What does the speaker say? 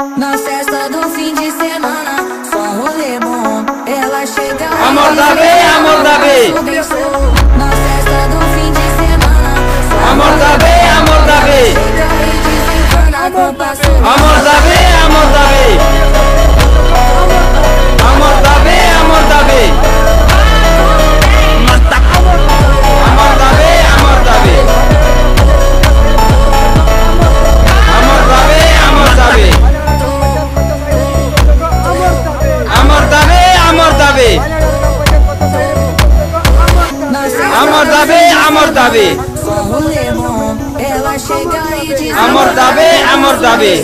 Na festa do fim de semana, só rolê bom. Ela chega e amor da B, amor da B. Na festa do fim de semana, só amor da B, amor da B. Amor da B, amor da B. Amor da B, amor da B. Amor da B, amor da B. Amor da B, amor da B. Amor da B, amor da B. Amor da B, amor da B. só rolê bom. Ela chega e diz Amor da B, amor da B.